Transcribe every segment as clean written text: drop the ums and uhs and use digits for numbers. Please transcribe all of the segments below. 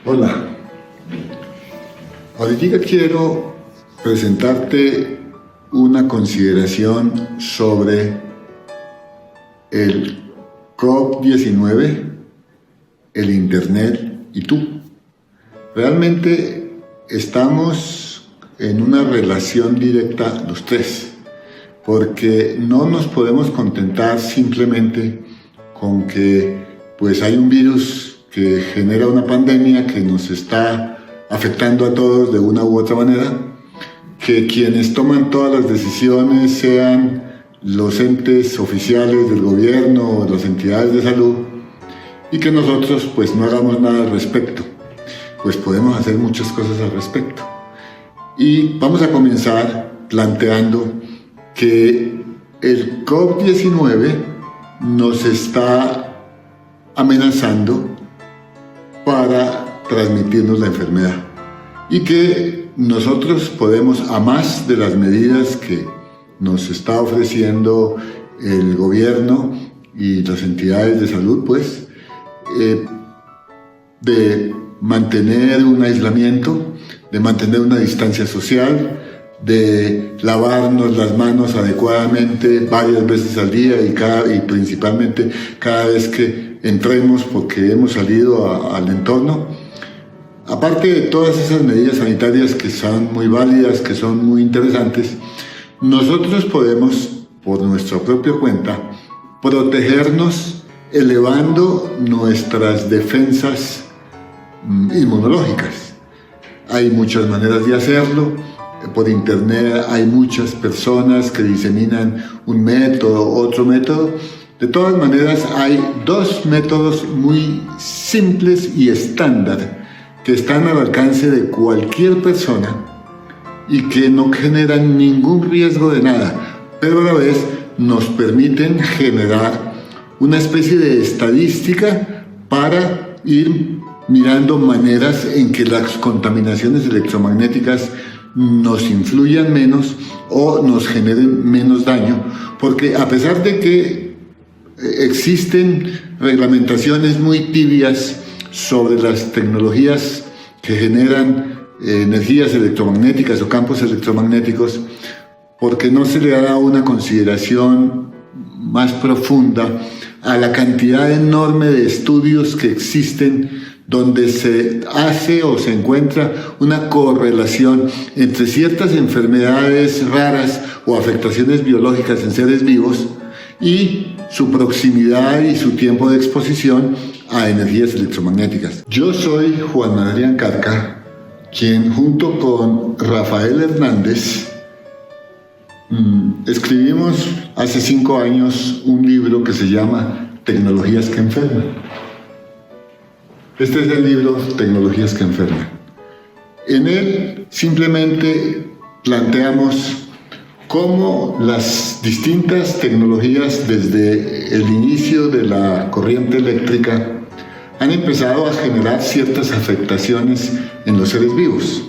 Hola, ahorita quiero presentarte una consideración sobre el COVID-19, el Internet y tú. Realmente estamos en una relación directa los tres, porque no nos podemos contentar simplemente con que pues hay un virus que genera una pandemia que nos está afectando a todos de una u otra manera, que quienes toman todas las decisiones sean los entes oficiales del gobierno o las entidades de salud, y que nosotros pues no hagamos nada al respecto. Pues podemos hacer muchas cosas al respecto. Y vamos a comenzar planteando que el COVID-19 nos está amenazando para transmitirnos la enfermedad, y que nosotros podemos, a más de las medidas que nos está ofreciendo el gobierno y las entidades de salud, pues de mantener un aislamiento, de mantener una distancia social, de lavarnos las manos adecuadamente varias veces al día y principalmente cada vez que entremos, porque hemos salido al entorno. Aparte de todas esas medidas sanitarias que son muy válidas, que son muy interesantes, nosotros podemos, por nuestra propia cuenta, protegernos elevando nuestras defensas inmunológicas. Hay muchas maneras de hacerlo. Por internet hay muchas personas que diseminan un método, otro método. De todas maneras, hay dos métodos muy simples y estándar que están al alcance de cualquier persona y que no generan ningún riesgo de nada, pero a la vez nos permiten generar una especie de estadística para ir mirando maneras en que las contaminaciones electromagnéticas nos influyan menos o nos generen menos daño, porque a pesar de que existen reglamentaciones muy tibias sobre las tecnologías que generan energías electromagnéticas o campos electromagnéticos, porque no se le da una consideración más profunda a la cantidad enorme de estudios que existen donde se hace o se encuentra una correlación entre ciertas enfermedades raras o afectaciones biológicas en seres vivos y su proximidad y su tiempo de exposición a energías electromagnéticas. Yo soy Juan Adrián Carca, quien junto con Rafael Hernández escribimos hace 5 años un libro que se llama Tecnologías que enferman. Este es el libro Tecnologías que enferman. En él simplemente planteamos cómo las distintas tecnologías desde el inicio de la corriente eléctrica han empezado a generar ciertas afectaciones en los seres vivos.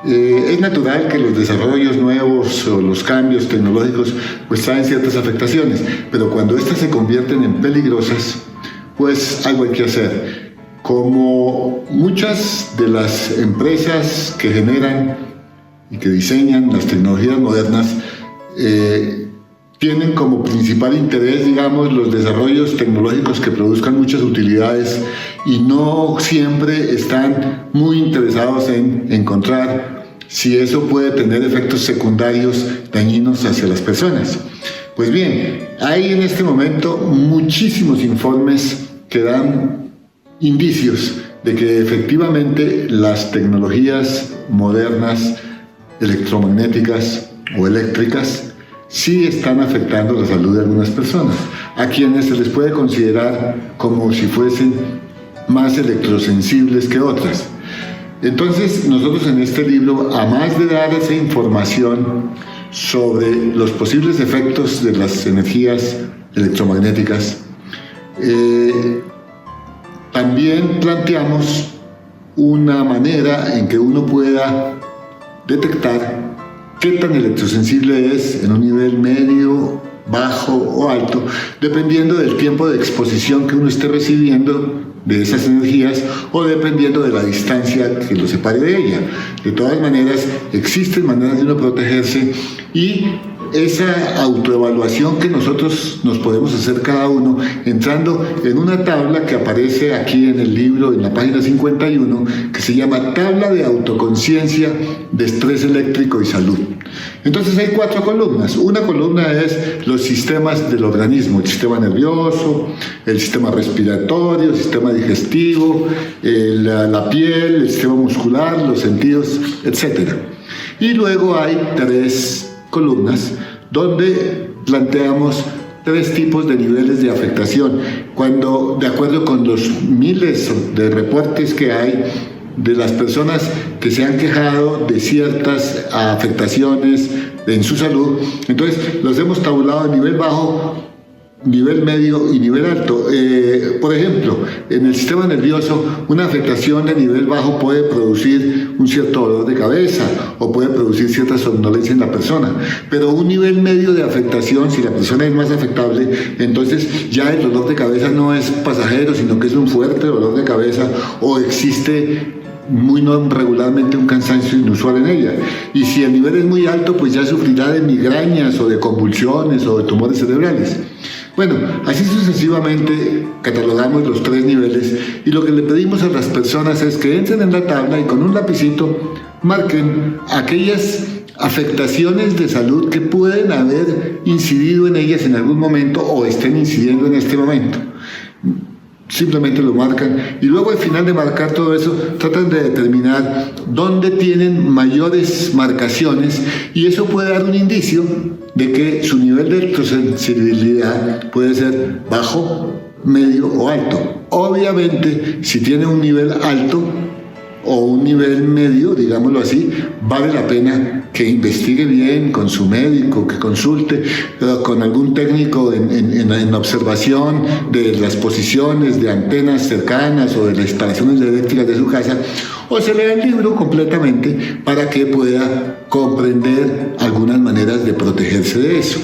Es natural que los desarrollos nuevos o los cambios tecnológicos pues traen ciertas afectaciones, pero cuando estas se convierten en peligrosas, pues algo hay que hacer. Como muchas de las empresas que generan y que diseñan las tecnologías modernas tienen como principal interés, digamos, los desarrollos tecnológicos que produzcan muchas utilidades, y no siempre están muy interesados en encontrar si eso puede tener efectos secundarios dañinos hacia las personas. Pues bien, hay en este momento muchísimos informes que dan indicios de que efectivamente las tecnologías modernas, electromagnéticas o eléctricas, sí están afectando la salud de algunas personas, a quienes se les puede considerar como si fuesen más electrosensibles que otras. Entonces, nosotros en este libro, a más de dar esa información sobre los posibles efectos de las energías electromagnéticas, también planteamos una manera en que uno pueda detectar qué tan electrosensible es en un nivel medio, bajo o alto, dependiendo del tiempo de exposición que uno esté recibiendo de esas energías o dependiendo de la distancia que lo separe de ella. De todas maneras, existen maneras de uno protegerse y esa autoevaluación que nosotros nos podemos hacer cada uno entrando en una tabla que aparece aquí en el libro, en la página 51, que se llama Tabla de Autoconciencia de Estrés Eléctrico y Salud. Entonces hay 4 columnas. Una columna es los sistemas del organismo, el sistema nervioso, el sistema respiratorio, el sistema digestivo, la piel, el sistema muscular, los sentidos, etc. Y luego hay 3 columnas donde planteamos 3 tipos de niveles de afectación, cuando de acuerdo con los miles de reportes que hay de las personas que se han quejado de ciertas afectaciones en su salud, entonces los hemos tabulado a nivel bajo, nivel medio y nivel alto. Por ejemplo, en el sistema nervioso, una afectación de nivel bajo puede producir un cierto dolor de cabeza o puede producir cierta somnolencia en la persona, pero un nivel medio de afectación, si la persona es más afectable, entonces ya el dolor de cabeza no es pasajero, sino que es un fuerte dolor de cabeza o existe muy no regularmente un cansancio inusual en ella. Y si el nivel es muy alto, pues ya sufrirá de migrañas o de convulsiones o de tumores cerebrales. Bueno, así sucesivamente catalogamos los 3 niveles y lo que le pedimos a las personas es que entren en la tabla y con un lapicito marquen aquellas afectaciones de salud que pueden haber incidido en ellas en algún momento o estén incidiendo en este momento. Simplemente lo marcan y luego al final de marcar todo eso tratan de determinar dónde tienen mayores marcaciones y eso puede dar un indicio de que su nivel de electrosensibilidad puede ser bajo, medio o alto. Obviamente, si tiene un nivel alto o un nivel medio, digámoslo así, vale la pena que investigue bien con su médico, que consulte con algún técnico en observación de las posiciones de antenas cercanas o de las instalaciones eléctricas de su casa, o se lea el libro completamente para que pueda comprender algunas maneras de protegerse de eso.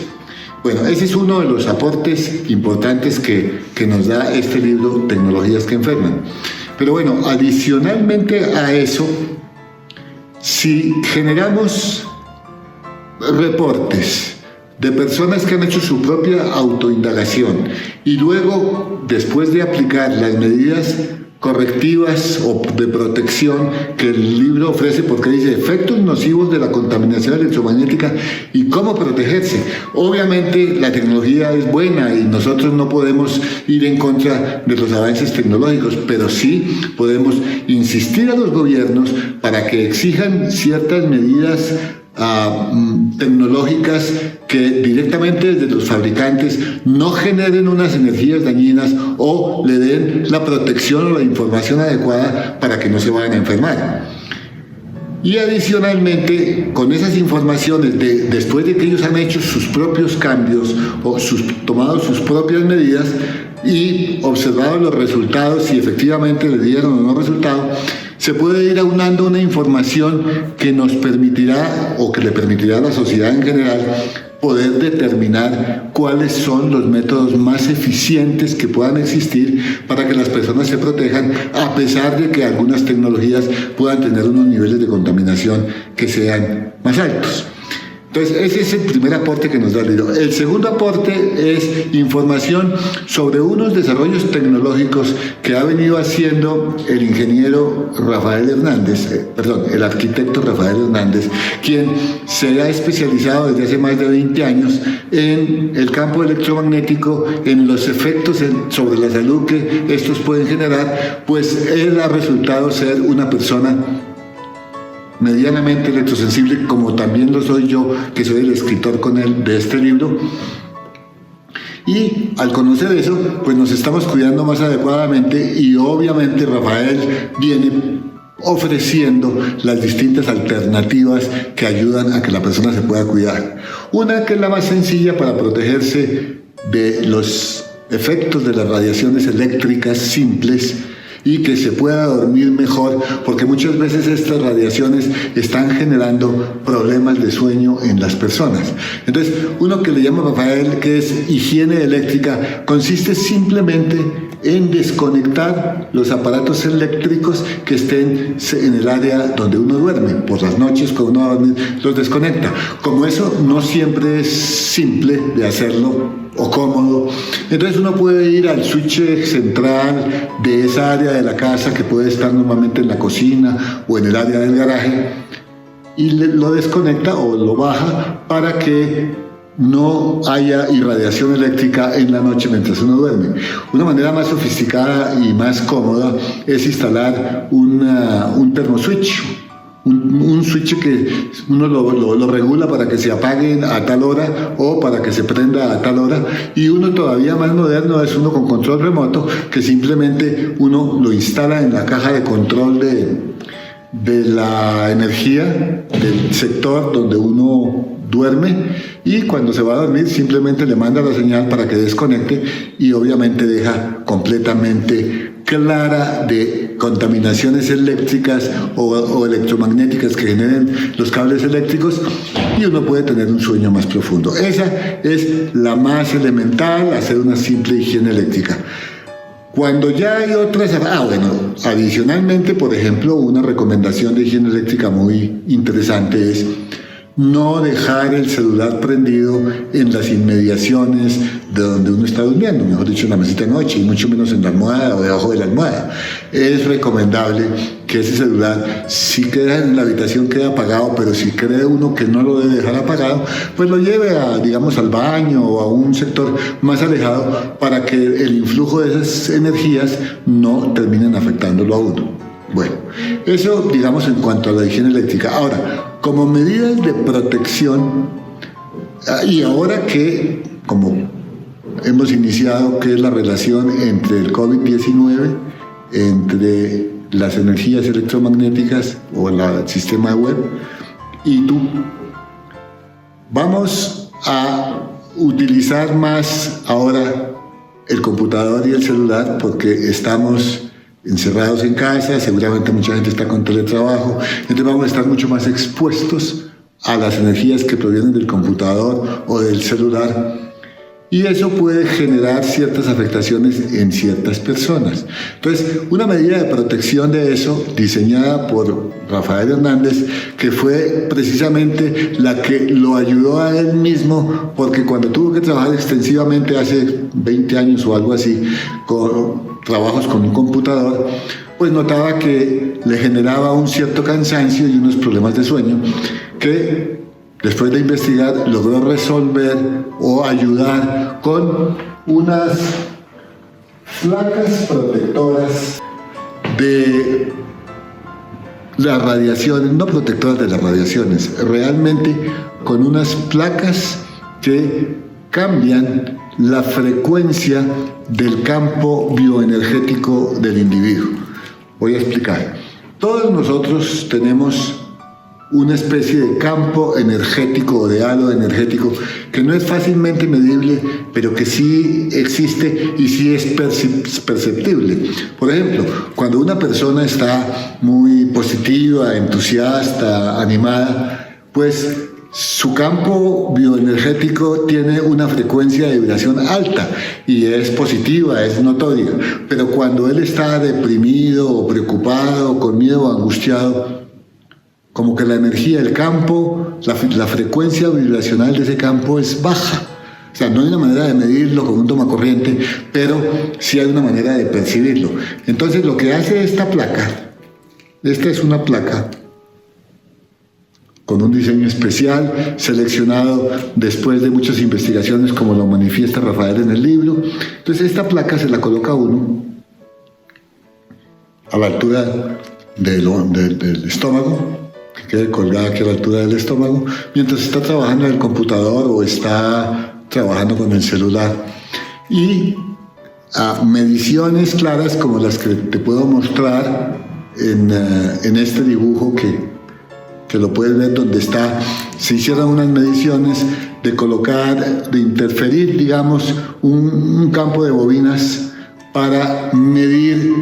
Bueno, ese es uno de los aportes importantes que nos da este libro, Tecnologías que Enferman. Pero bueno, adicionalmente a eso, si generamos reportes de personas que han hecho su propia autoindagación y luego, después de aplicar las medidas correctivas o de protección que el libro ofrece, porque dice efectos nocivos de la contaminación electromagnética y cómo protegerse. Obviamente la tecnología es buena y nosotros no podemos ir en contra de los avances tecnológicos, pero sí podemos insistir a los gobiernos para que exijan ciertas medidas tecnológicas que directamente desde los fabricantes no generen unas energías dañinas o le den la protección o la información adecuada para que no se vayan a enfermar. Y adicionalmente, con esas informaciones, después de que ellos han hecho sus propios cambios o tomado sus propias medidas y observado los resultados, si efectivamente le dieron o no resultado, se puede ir aunando una información que nos permitirá o que le permitirá a la sociedad en general poder determinar cuáles son los métodos más eficientes que puedan existir para que las personas se protejan, a pesar de que algunas tecnologías puedan tener unos niveles de contaminación que sean más altos. Entonces, ese es el primer aporte que nos da el libro. El segundo aporte es información sobre unos desarrollos tecnológicos que ha venido haciendo el ingeniero Rafael Hernández, el arquitecto Rafael Hernández, quien se ha especializado desde hace más de 20 años en el campo electromagnético, en los efectos sobre la salud que estos pueden generar, pues él ha resultado ser una persona medianamente electrosensible, como también lo soy yo, que soy el escritor con él de este libro. Y al conocer eso, pues nos estamos cuidando más adecuadamente y obviamente Rafael viene ofreciendo las distintas alternativas que ayudan a que la persona se pueda cuidar. Una que es la más sencilla para protegerse de los efectos de las radiaciones eléctricas simples y que se pueda dormir mejor, porque muchas veces estas radiaciones están generando problemas de sueño en las personas. Entonces, uno que le llama Rafael, que es higiene eléctrica, consiste simplemente en desconectar los aparatos eléctricos que estén en el área donde uno duerme. Por las noches, cuando uno va a dormir, los desconecta. Como eso no siempre es simple de hacerlo o cómodo, entonces uno puede ir al switch central de esa área de la casa, que puede estar normalmente en la cocina o en el área del garaje, y lo desconecta o lo baja para que no haya irradiación eléctrica en la noche mientras uno duerme. Una manera más sofisticada y más cómoda es instalar un termoswitch, un switch que uno lo regula para que se apague a tal hora o para que se prenda a tal hora, y uno todavía más moderno es uno con control remoto, que simplemente uno lo instala en la caja de control de la energía del sector donde uno duerme, y cuando se va a dormir simplemente le manda la señal para que desconecte, y obviamente deja completamente clara de contaminaciones eléctricas o electromagnéticas que generen los cables eléctricos, y uno puede tener un sueño más profundo. Esa es la más elemental, hacer una simple higiene eléctrica. Cuando ya hay otras, adicionalmente, por ejemplo, una recomendación de higiene eléctrica muy interesante es no dejar el celular prendido en las inmediaciones de donde uno está durmiendo, mejor dicho, en la mesita de noche, y mucho menos en la almohada o debajo de la almohada. Es recomendable que ese celular, si queda en la habitación, quede apagado, pero si cree uno que no lo debe dejar apagado, pues lo lleve al baño o a un sector más alejado, para que el influjo de esas energías no terminen afectándolo a uno. Bueno, eso digamos en cuanto a la higiene eléctrica. Ahora, como medidas de protección, y ahora que, como hemos iniciado, que es la relación entre el COVID-19, entre las energías electromagnéticas o el sistema web y tú, vamos a utilizar más ahora el computador y el celular, porque estamos encerrados en casa, seguramente mucha gente está con teletrabajo, entonces vamos a estar mucho más expuestos a las energías que provienen del computador o del celular, y eso puede generar ciertas afectaciones en ciertas personas. Entonces, una medida de protección de eso, diseñada por Rafael Hernández, que fue precisamente la que lo ayudó a él mismo, porque cuando tuvo que trabajar extensivamente hace 20 años o algo así, con trabajos con un computador, pues notaba que le generaba un cierto cansancio y unos problemas de sueño, que después de investigar logró resolver o ayudar con unas placas protectoras de las radiaciones, no protectoras de las radiaciones, realmente con unas placas que cambian la frecuencia del campo bioenergético del individuo. Voy a explicar. Todos nosotros tenemos una especie de campo energético o de halo energético que no es fácilmente medible, pero que sí existe y sí es perceptible. Por ejemplo, cuando una persona está muy positiva, entusiasta, animada, pues su campo bioenergético tiene una frecuencia de vibración alta y es positiva, es notoria. Pero cuando él está deprimido o preocupado, con miedo o angustiado, como que la energía del campo, la frecuencia vibracional de ese campo es baja. O sea, no hay una manera de medirlo con un tomacorriente, pero sí hay una manera de percibirlo. Entonces, lo que hace esta es una placa con un diseño especial, seleccionado después de muchas investigaciones, como lo manifiesta Rafael en el libro. Entonces, esta placa se la coloca uno a la altura del estómago, que quede colgada aquí a la altura del estómago, mientras está trabajando en el computador o está trabajando con el celular. Y a mediciones claras como las que te puedo mostrar en este dibujo que lo puedes ver, donde se hicieron unas mediciones de colocar, de interferir, digamos, un campo de bobinas para medir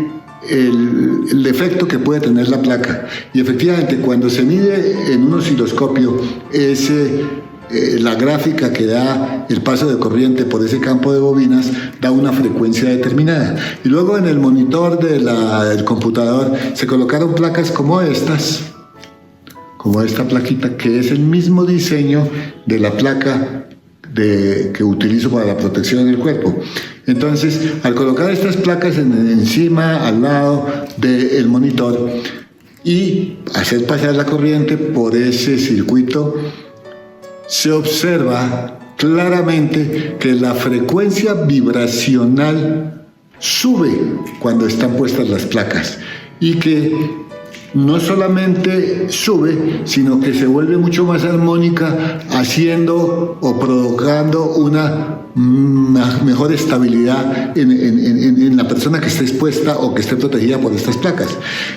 el efecto que puede tener la placa. Y efectivamente, cuando se mide en un osciloscopio ese la gráfica que da el paso de corriente por ese campo de bobinas da una frecuencia determinada. Y luego en el monitor del computador se colocaron placas como estas, como esta plaquita, que es el mismo diseño de la placa que utilizo para la protección del cuerpo. Entonces, al colocar estas placas encima, al lado del monitor y hacer pasar la corriente por ese circuito, se observa claramente que la frecuencia vibracional sube cuando están puestas las placas y que no solamente sube, sino que se vuelve mucho más armónica, haciendo o provocando una mejor estabilidad en la persona que esté expuesta o que esté protegida por estas placas.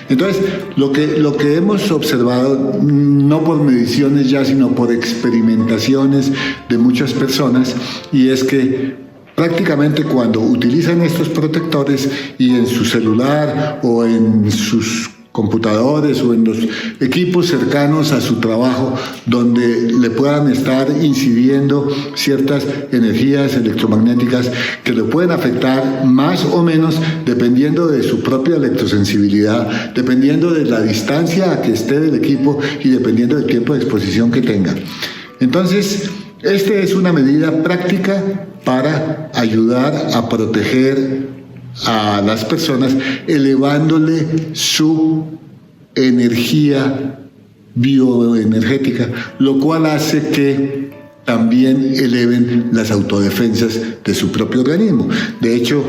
Entonces, lo que hemos observado, no por mediciones ya, sino por experimentaciones de muchas personas, y es que prácticamente cuando utilizan estos protectores y en su celular o en sus computadores o en los equipos cercanos a su trabajo, donde le puedan estar incidiendo ciertas energías electromagnéticas que le pueden afectar más o menos dependiendo de su propia electrosensibilidad, dependiendo de la distancia a que esté del equipo y dependiendo del tiempo de exposición que tenga. Entonces, esta es una medida práctica para ayudar a proteger a las personas, elevándole su energía bioenergética, lo cual hace que también eleven las autodefensas de su propio organismo. De hecho,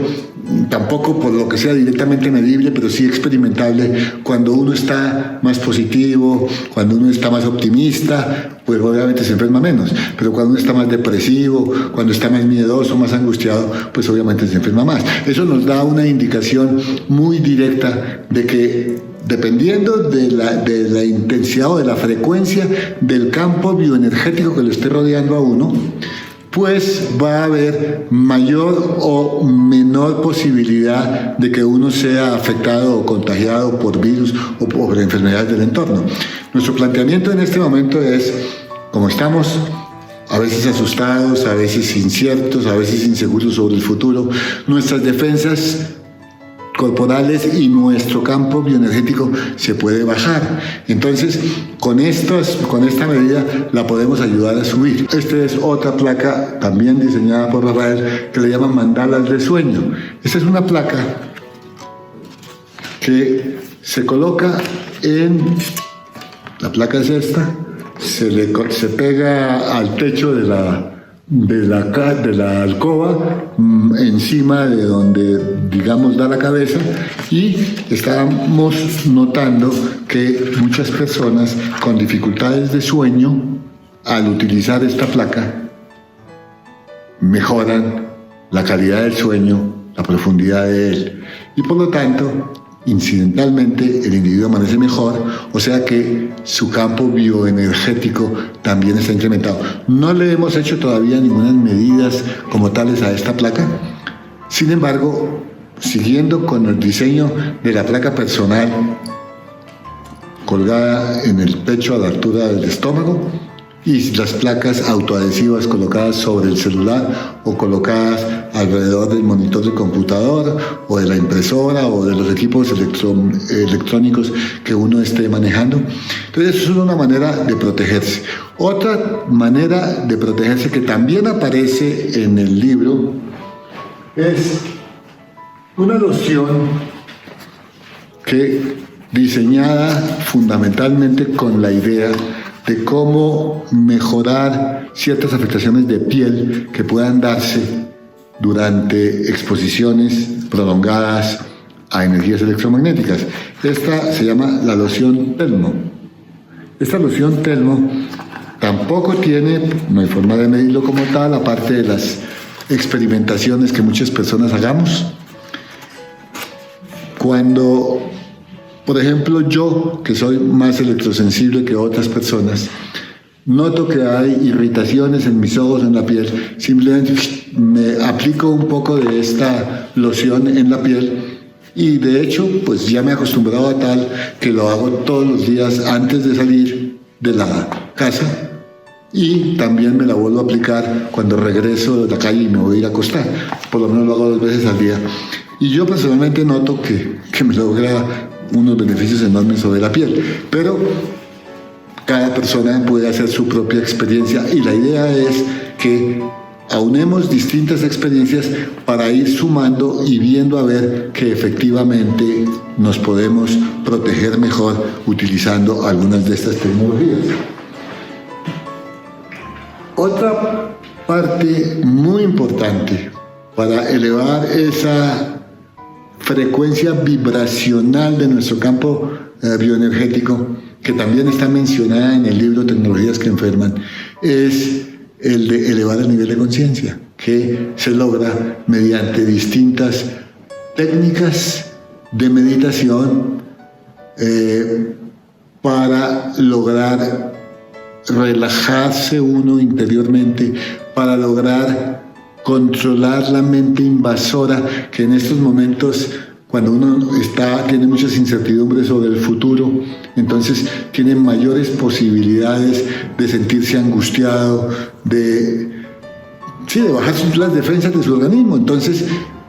tampoco por lo que sea directamente medible, pero sí experimentable, cuando uno está más positivo, cuando uno está más optimista, pues obviamente se enferma menos, pero cuando uno está más depresivo, cuando está más miedoso, más angustiado, pues obviamente se enferma más. Eso nos da una indicación muy directa de que dependiendo de la intensidad o de la frecuencia del campo bioenergético que lo esté rodeando a uno, pues va a haber mayor o menor posibilidad de que uno sea afectado o contagiado por virus o por enfermedades del entorno. Nuestro planteamiento en este momento es, como estamos a veces asustados, a veces inciertos, a veces inseguros sobre el futuro, nuestras defensas corporales y nuestro campo bioenergético se puede bajar. Entonces, con esta medida la podemos ayudar a subir. Esta es otra placa también diseñada por Rafael que le llaman mandalas de sueño. Esta es una placa que se coloca la placa es esta, se pega al techo de la alcoba, encima de donde, digamos, da la cabeza, y estamos notando que muchas personas con dificultades de sueño, al utilizar esta placa, mejoran la calidad del sueño, la profundidad de él, y por lo tanto, incidentalmente, el individuo amanece mejor, o sea que su campo bioenergético también está incrementado. No le hemos hecho todavía ninguna medidas como tales a esta placa. Sin embargo, siguiendo con el diseño de la placa personal colgada en el pecho a la altura del estómago, y las placas autoadhesivas colocadas sobre el celular o colocadas alrededor del monitor del computador o de la impresora o de los equipos electrónicos que uno esté manejando. Entonces, eso es una manera de protegerse. Otra manera de protegerse que también aparece en el libro es una loción diseñada fundamentalmente con la idea de cómo mejorar ciertas afectaciones de piel que puedan darse durante exposiciones prolongadas a energías electromagnéticas. Esta se llama la loción Telmo. Esta loción Telmo tampoco no hay forma de medirlo como tal, aparte de las experimentaciones que muchas personas hagamos. Cuando, por ejemplo, yo, que soy más electrosensible que otras personas, noto que hay irritaciones en mis ojos, en la piel, simplemente me aplico un poco de esta loción en la piel y de hecho, pues ya me he acostumbrado a tal que lo hago todos los días antes de salir de la casa y también me la vuelvo a aplicar cuando regreso de la calle y me voy a ir a acostar. Por lo menos lo hago 2 veces al día. Y yo personalmente noto que me logra unos beneficios enormes sobre la piel. Pero cada persona puede hacer su propia experiencia y la idea es que aunemos distintas experiencias para ir sumando y viendo a ver que efectivamente nos podemos proteger mejor utilizando algunas de estas tecnologías. Otra parte muy importante para elevar esa frecuencia vibracional de nuestro campo bioenergético, que también está mencionada en el libro Tecnologías que Enferman, es el de elevar el nivel de conciencia, que se logra mediante distintas técnicas de meditación para lograr relajarse uno interiormente, para lograr controlar la mente invasora que en estos momentos, cuando uno tiene muchas incertidumbres sobre el futuro, entonces tiene mayores posibilidades de sentirse angustiado, de bajar las defensas de su organismo. Entonces,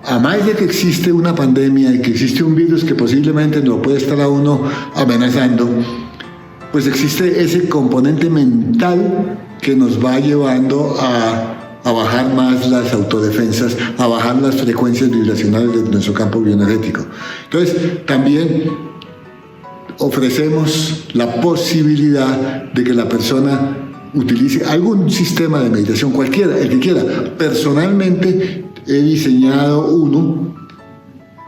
a más de que existe una pandemia y que existe un virus que posiblemente lo puede estar a uno amenazando, pues existe ese componente mental que nos va llevando a bajar más las autodefensas, a bajar las frecuencias vibracionales de nuestro campo bioenergético. Entonces, también ofrecemos la posibilidad de que la persona utilice algún sistema de meditación, cualquiera, el que quiera. Personalmente he diseñado uno,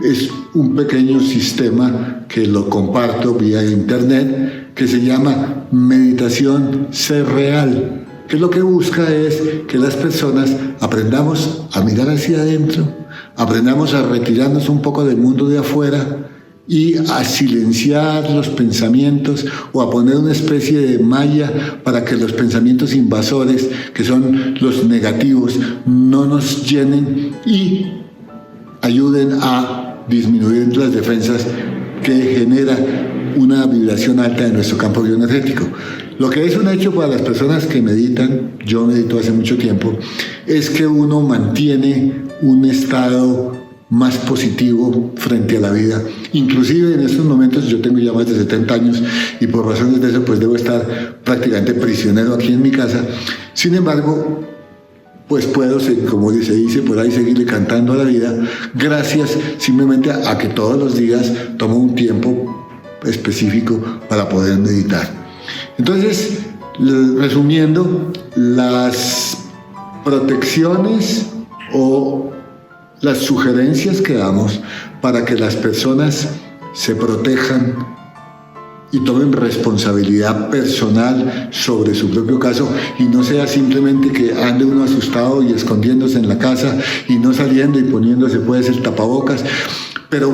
es un pequeño sistema que lo comparto vía internet, que se llama Meditación Ser Real, que lo que busca es que las personas aprendamos a mirar hacia adentro, aprendamos a retirarnos un poco del mundo de afuera y a silenciar los pensamientos o a poner una especie de malla para que los pensamientos invasores, que son los negativos, no nos llenen y ayuden a disminuir las defensas que genera una vibración alta de nuestro campo bioenergético. Lo que es un hecho para las personas que meditan, yo medito hace mucho tiempo, es que uno mantiene un estado más positivo frente a la vida. Inclusive en estos momentos yo tengo ya más de 70 años y por razones de eso pues debo estar prácticamente prisionero aquí en mi casa. Sin embargo, pues puedo, como se dice por ahí, seguirle cantando a la vida gracias simplemente a que todos los días tomo un tiempo específico para poder meditar. Entonces, resumiendo, las protecciones o las sugerencias que damos para que las personas se protejan y tomen responsabilidad personal sobre su propio caso y no sea simplemente que ande uno asustado y escondiéndose en la casa y no saliendo y poniéndose pues el tapabocas, pero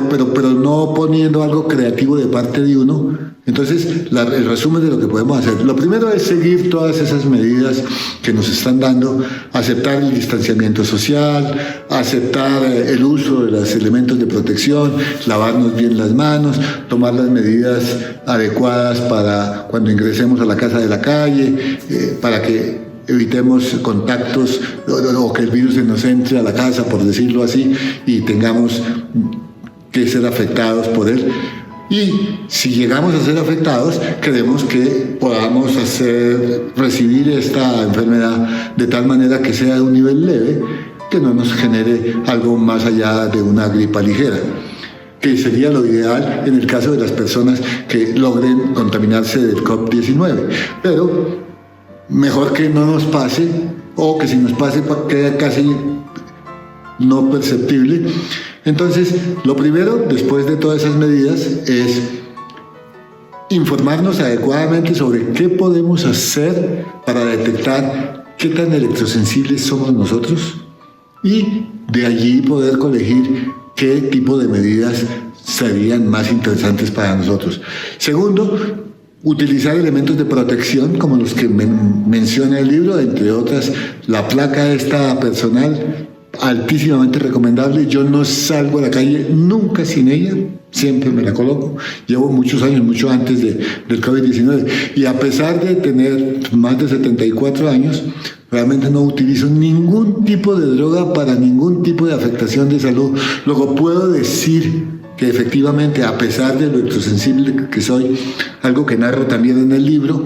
no poniendo algo creativo de parte de uno. Entonces, el resumen de lo que podemos hacer. Lo primero es seguir todas esas medidas que nos están dando, aceptar el distanciamiento social, aceptar el uso de los elementos de protección, lavarnos bien las manos, tomar las medidas adecuadas para cuando ingresemos a la casa de la calle, para que evitemos contactos o que el virus se nos entre a la casa, por decirlo así, y tengamos que ser afectados por él. Y si llegamos a ser afectados, queremos que podamos recibir esta enfermedad de tal manera que sea de un nivel leve, que no nos genere algo más allá de una gripa ligera, que sería lo ideal en el caso de las personas que logren contaminarse del COVID-19. Pero mejor que no nos pase, o que si nos pase quede casi no perceptible. Entonces, lo primero, después de todas esas medidas, es informarnos adecuadamente sobre qué podemos hacer para detectar qué tan electrosensibles somos nosotros y de allí poder colegir qué tipo de medidas serían más interesantes para nosotros. Segundo, utilizar elementos de protección como los que menciona el libro, entre otras la placa esta personal, altísimamente recomendable. Yo no salgo a la calle nunca sin ella, siempre me la coloco. Llevo muchos años, mucho antes del COVID-19, y a pesar de tener más de 74 años, realmente no utilizo ningún tipo de droga para ningún tipo de afectación de salud. Luego puedo decir que efectivamente, a pesar de lo electrosensible que soy, algo que narro también en el libro,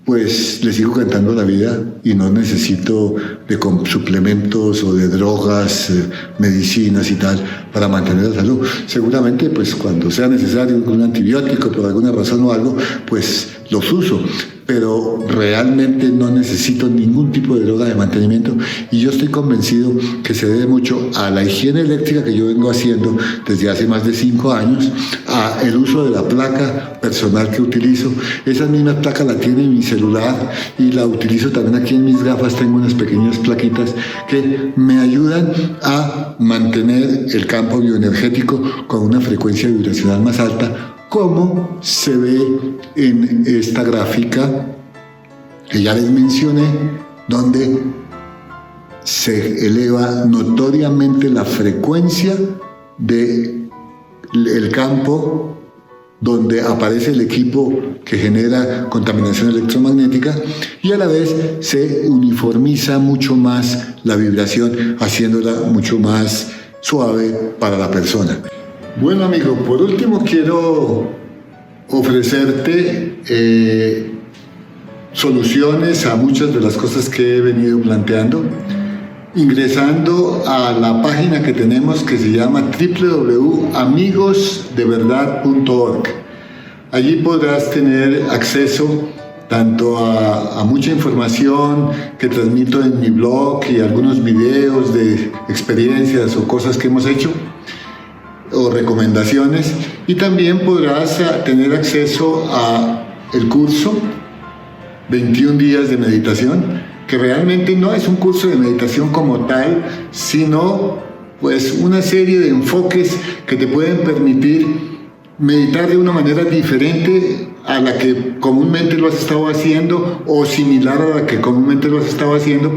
pues le sigo cantando la vida y no necesito de suplementos o de drogas, medicinas y tal para mantener la salud. Seguramente, pues cuando sea necesario un antibiótico por alguna razón o algo, pues los uso, pero realmente no necesito ningún tipo de droga de mantenimiento, y yo estoy convencido que se debe mucho a la higiene eléctrica que yo vengo haciendo desde hace más de 5 años, a el uso de la placa personal que utilizo. Esa misma placa la tiene mi celular y la utilizo también aquí en mis gafas. Tengo unas pequeñas plaquitas que me ayudan a mantener el campo bioenergético con una frecuencia vibracional más alta, como se ve en esta gráfica que ya les mencioné, donde se eleva notoriamente la frecuencia del campo donde aparece el equipo que genera contaminación electromagnética, y a la vez se uniformiza mucho más la vibración, haciéndola mucho más suave para la persona. Bueno, amigo, por último quiero ofrecerte soluciones a muchas de las cosas que he venido planteando, ingresando a la página que tenemos, que se llama www.amigosdeverdad.org. Allí podrás tener acceso tanto a mucha información que transmito en mi blog y algunos videos de experiencias o cosas que hemos hecho, o recomendaciones, y también podrás tener acceso a el curso 21 días de meditación, que realmente no es un curso de meditación como tal, sino pues una serie de enfoques que te pueden permitir meditar de una manera diferente a la que comúnmente lo has estado haciendo, o similar a la que comúnmente lo has estado haciendo.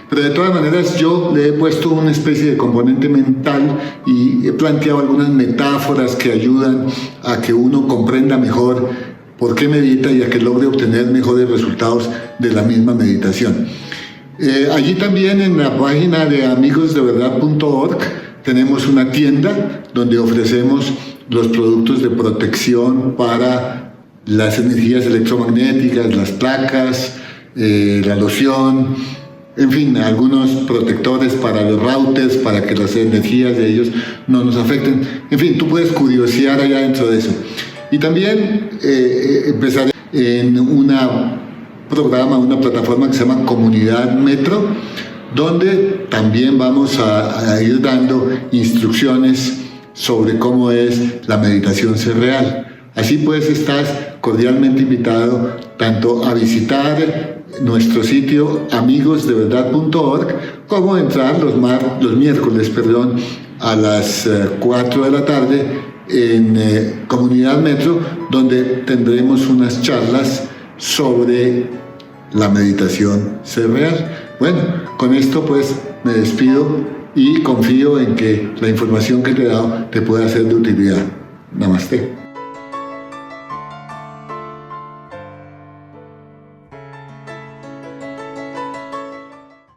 Pero de todas maneras yo le he puesto una especie de componente mental y he planteado algunas metáforas que ayudan a que uno comprenda mejor por qué medita y a que logre obtener mejores resultados de la misma meditación. Allí también en la página de amigosdeverdad.org tenemos una tienda donde ofrecemos los productos de protección para las energías electromagnéticas, las placas, la loción, en fin, algunos protectores para los routers, para que las energías de ellos no nos afecten. En fin, tú puedes curiosear allá dentro de eso. Y también empezaré en una plataforma que se llama Comunidad Metro, donde también vamos a ir dando instrucciones sobre cómo es la meditación ser real. Así pues, estás cordialmente invitado tanto a visitar nuestro sitio amigosdeverdad.org, como entrar los miércoles a las 4 de la tarde en Comunidad Metro, donde tendremos unas charlas sobre la meditación ser real. Bueno, con esto pues me despido y confío en que la información que te he dado te pueda ser de utilidad. Namaste.